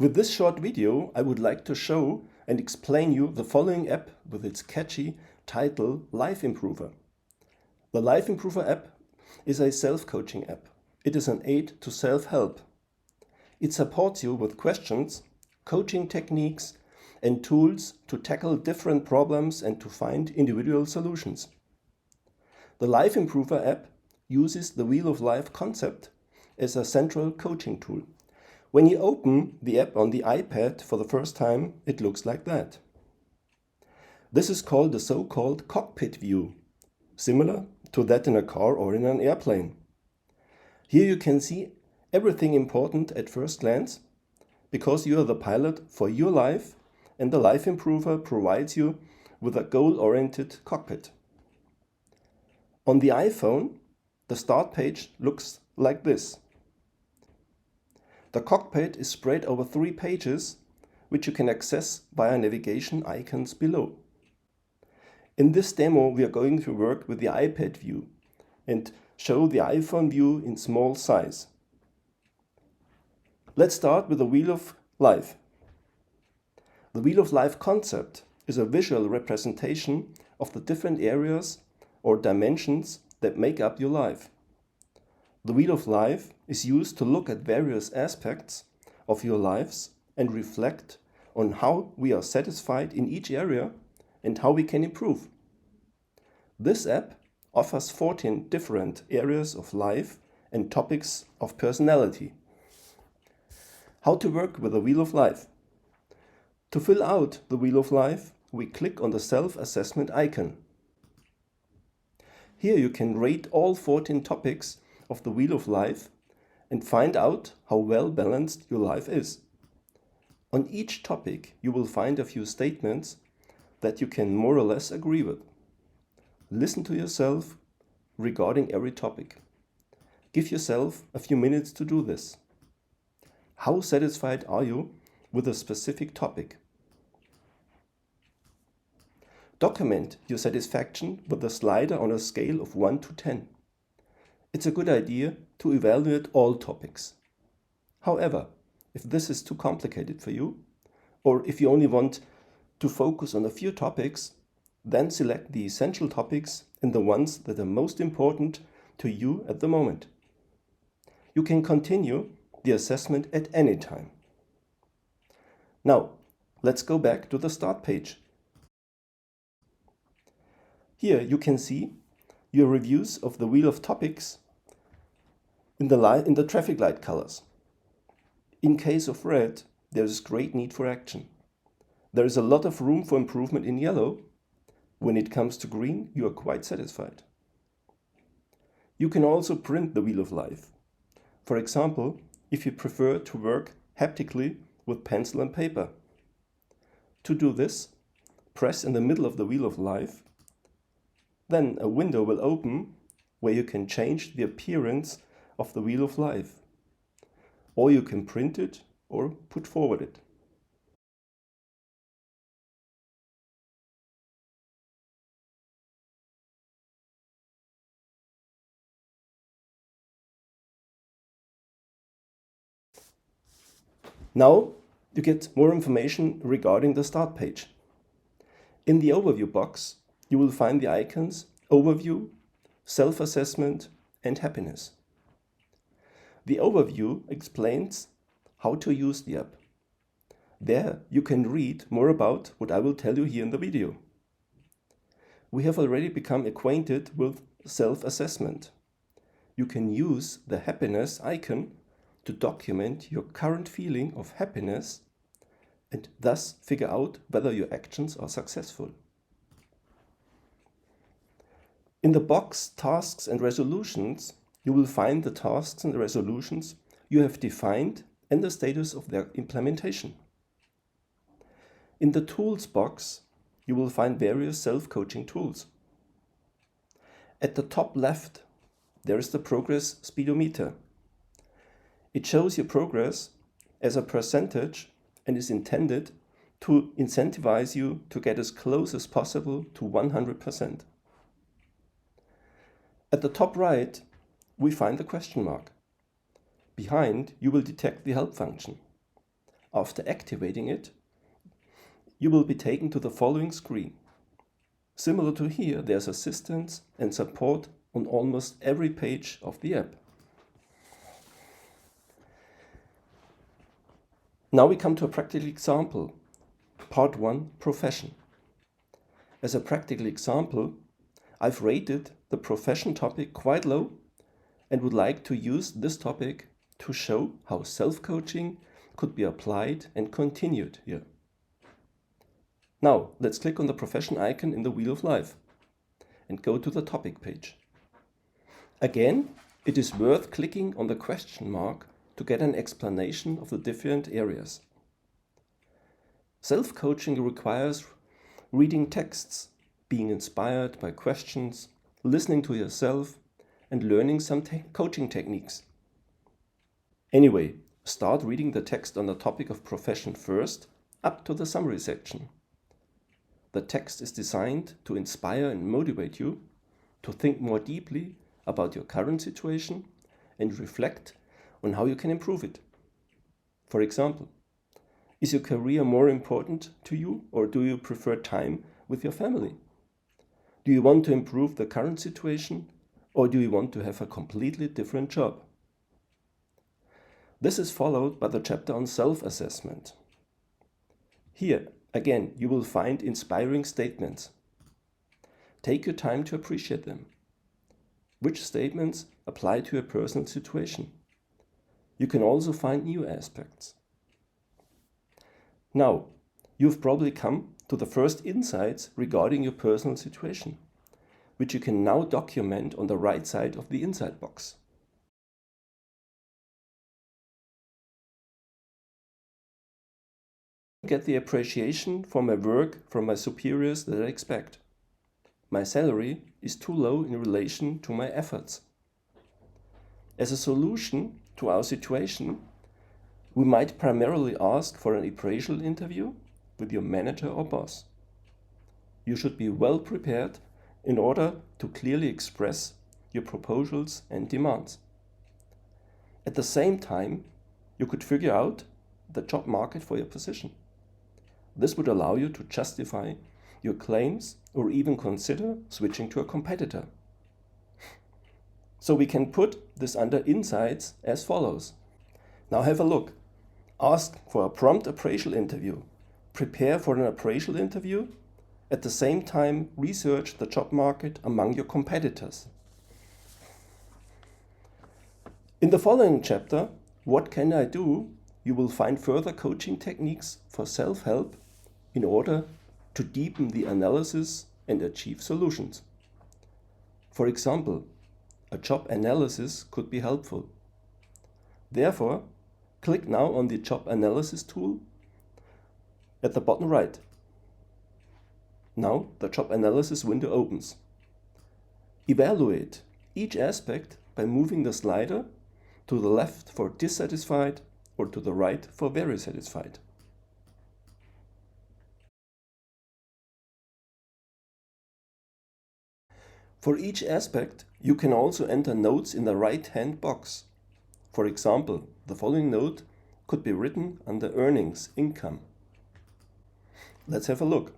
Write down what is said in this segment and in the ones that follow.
With this short video, I would like to show and explain you the following app with its catchy title Life Improver. The Life Improver app is a self-coaching app. It is an aid to self-help. It supports you with questions, coaching techniques, and tools to tackle different problems and to find individual solutions. The Life Improver app uses the Wheel of Life concept as a central coaching tool. When you open the app on the iPad for the first time, it looks like that. This is called the so-called cockpit view, similar to that in a car or in an airplane. Here you can see everything important at first glance, because you are the pilot for your life, and the Life Improver provides you with a goal-oriented cockpit. On the iPhone, the start page looks like this. The cockpit is spread over 3 pages, which you can access via navigation icons below. In this demo, we are going to work with the iPad view and show the iPhone view in small size. Let's start with the Wheel of Life. The Wheel of Life concept is a visual representation of the different areas or dimensions that make up your life. The Wheel of Life is used to look at various aspects of your lives and reflect on how we are satisfied in each area and how we can improve. This app offers 14 different areas of life and topics of personality. How to work with the Wheel of Life. To fill out the Wheel of Life, we click on the self-assessment icon. Here you can rate all 14 topics of the Wheel of Life and find out how well balanced your life is. On each topic you will find a few statements that you can more or less agree with. Listen to yourself regarding every topic. Give yourself a few minutes to do this. How satisfied are you with a specific topic? Document your satisfaction with a slider on a scale of 1 to 10. It's a good idea to evaluate all topics. However, if this is too complicated for you, or if you only want to focus on a few topics, then select the essential topics and the ones that are most important to you at the moment. You can continue the assessment at any time. Now, let's go back to the start page. Here you can see your reviews of the wheel of topics in the traffic light colors. In case of red, there is great need for action. There is a lot of room for improvement in yellow. When it comes to green, you are quite satisfied. You can also print the Wheel of Life. For example, if you prefer to work haptically with pencil and paper. To do this, press in the middle of the Wheel of Life. Then a window will open where you can change the appearance of the Wheel of Life. Or you can print it or put forward it. Now you get more information regarding the start page. In the overview box, you will find the icons Overview, Self-Assessment, and Happiness. The overview explains how to use the app. There you can read more about what I will tell you here in the video. We have already become acquainted with self-assessment. You can use the happiness icon to document your current feeling of happiness and thus figure out whether your actions are successful. In the box Tasks and Resolutions, you will find the tasks and resolutions you have defined and the status of their implementation. In the Tools box, you will find various self-coaching tools. At the top left, there is the Progress Speedometer. It shows your progress as a percentage and is intended to incentivize you to get as close as possible to 100%. At the top right, we find the question mark. Behind, you will detect the help function. After activating it, you will be taken to the following screen. Similar to here, there's assistance and support on almost every page of the app. Now we come to a practical example. Part 1, Profession. As a practical example, I've rated the profession topic quite low and would like to use this topic to show how self-coaching could be applied and continued here. Now, let's click on the profession icon in the Wheel of Life and go to the topic page. Again, it is worth clicking on the question mark to get an explanation of the different areas. Self-coaching requires reading texts, being inspired by questions, listening to yourself, and learning some coaching techniques. Anyway, start reading the text on the topic of profession first, up to the summary section. The text is designed to inspire and motivate you to think more deeply about your current situation and reflect on how you can improve it. For example, is your career more important to you, or do you prefer time with your family? Do you want to improve the current situation, or do you want to have a completely different job? This is followed by the chapter on self-assessment. Here, again, you will find inspiring statements. Take your time to appreciate them. Which statements apply to your personal situation? You can also find new aspects. Now, you've probably come to the first insights regarding your personal situation, which you can now document on the right side of the insight box. I get the appreciation for my work from my superiors that I expect. My salary is too low in relation to my efforts. As a solution to our situation, we might primarily ask for an appraisal interview with your manager or boss. You should be well prepared in order to clearly express your proposals and demands. At the same time, you could figure out the job market for your position. This would allow you to justify your claims or even consider switching to a competitor. So we can put this under insights as follows. Now have a look. Ask for a prompt appraisal interview. Prepare for an appraisal interview. At the same time, research the job market among your competitors. In the following chapter, What Can I Do?, you will find further coaching techniques for self-help in order to deepen the analysis and achieve solutions. For example, a job analysis could be helpful. Therefore, click now on the Job Analysis tool at the bottom right. Now the Job Analysis window opens. Evaluate each aspect by moving the slider to the left for dissatisfied or to the right for very satisfied. For each aspect, you can also enter notes in the right-hand box. For example, the following note could be written under Earnings, Income. Let's have a look.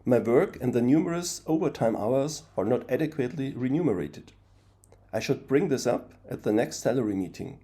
My work and the numerous overtime hours are not adequately remunerated. I should bring this up at the next salary meeting.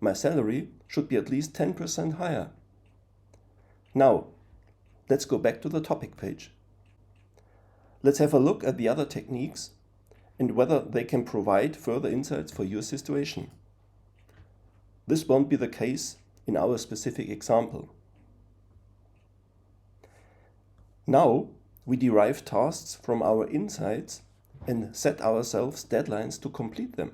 My salary should be at least 10% higher. Now, let's go back to the topic page. Let's have a look at the other techniques and whether they can provide further insights for your situation. This won't be the case in our specific example. Now, we derive tasks from our insights and set ourselves deadlines to complete them.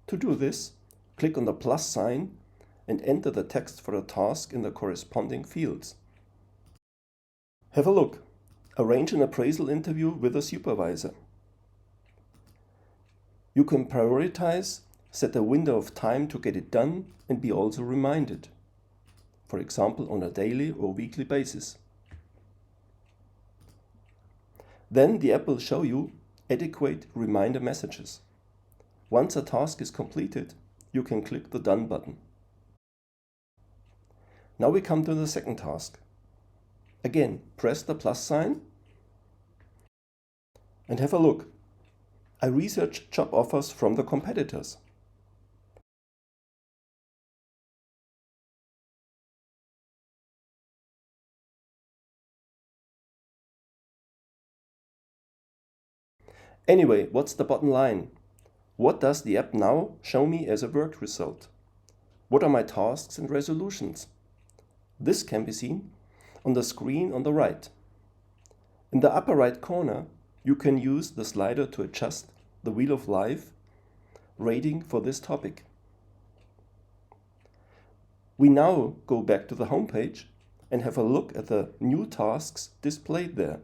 To do this, click on the plus sign and enter the text for the task in the corresponding fields. Have a look. Arrange an appraisal interview with a supervisor. You can prioritize, set a window of time to get it done, and be also reminded. For example, on a daily or weekly basis. Then the app will show you adequate reminder messages. Once a task is completed, you can click the Done button. Now we come to the second task. Again, press the plus sign and have a look. I researched job offers from the competitors. Anyway, what's the bottom line? What does the app now show me as a work result? What are my tasks and resolutions? This can be seen on the screen on the right. In the upper right corner, you can use the slider to adjust the Wheel of Life rating for this topic. We now go back to the home page and have a look at the new tasks displayed there.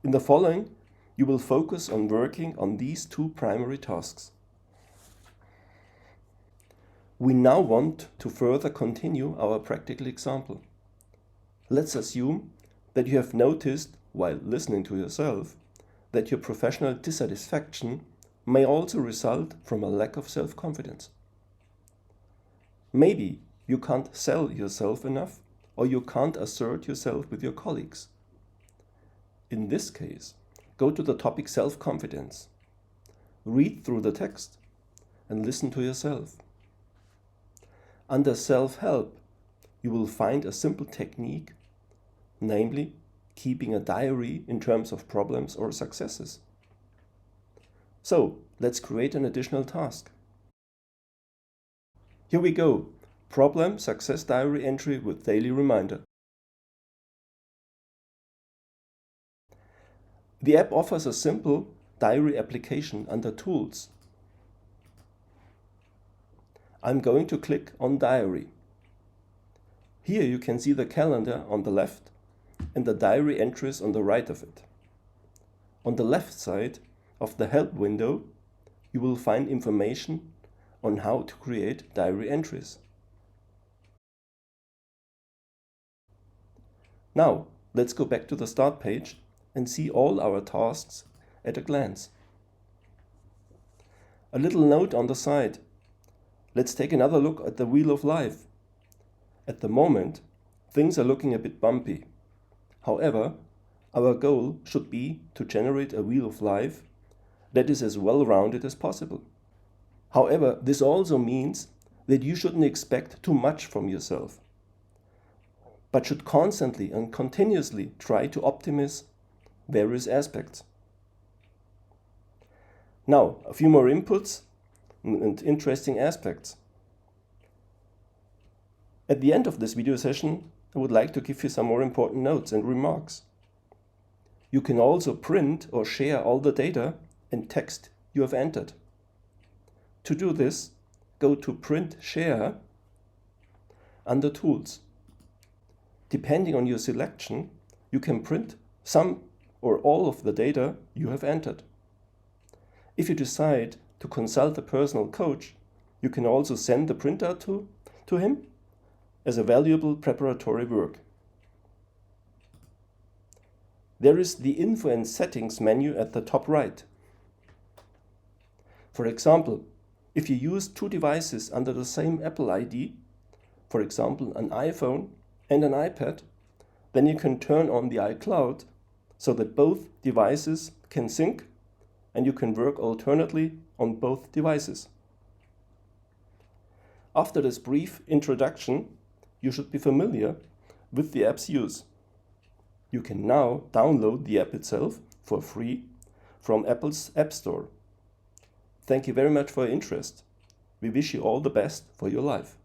In the following, you will focus on working on these two primary tasks. We now want to further continue our practical example. Let's assume that you have noticed, while listening to yourself, that your professional dissatisfaction may also result from a lack of self-confidence. Maybe you can't sell yourself enough, or you can't assert yourself with your colleagues. In this case, go to the topic self-confidence. Read through the text and listen to yourself. Under self-help, you will find a simple technique, namely keeping a diary in terms of problems or successes. So, let's create an additional task. Here we go. Problem success diary entry with daily reminder. The app offers a simple diary application under Tools. I'm going to click on Diary. Here you can see the calendar on the left and the diary entries on the right of it. On the left side of the Help window, you will find information on how to create diary entries. Now, let's go back to the Start page and see all our tasks at a glance. A little note on the side. Let's take another look at the Wheel of Life. At the moment, things are looking a bit bumpy. However, our goal should be to generate a Wheel of Life that is as well-rounded as possible. However, this also means that you shouldn't expect too much from yourself, but should constantly and continuously try to optimize various aspects. Now, a few more inputs and interesting aspects. At the end of this video session, I would like to give you some more important notes and remarks. You can also print or share all the data and text you have entered. To do this, go to Print Share under Tools. Depending on your selection, you can print some or all of the data you have entered. If you decide to consult a personal coach, you can also send the printout to him as a valuable preparatory work. There is the Info and Settings menu at the top right. For example, if you use two devices under the same Apple ID, for example an iPhone and an iPad, then you can turn on the iCloud so that both devices can sync and you can work alternately on both devices. After this brief introduction, you should be familiar with the app's use. You can now download the app itself for free from Apple's App Store. Thank you very much for your interest. We wish you all the best for your life.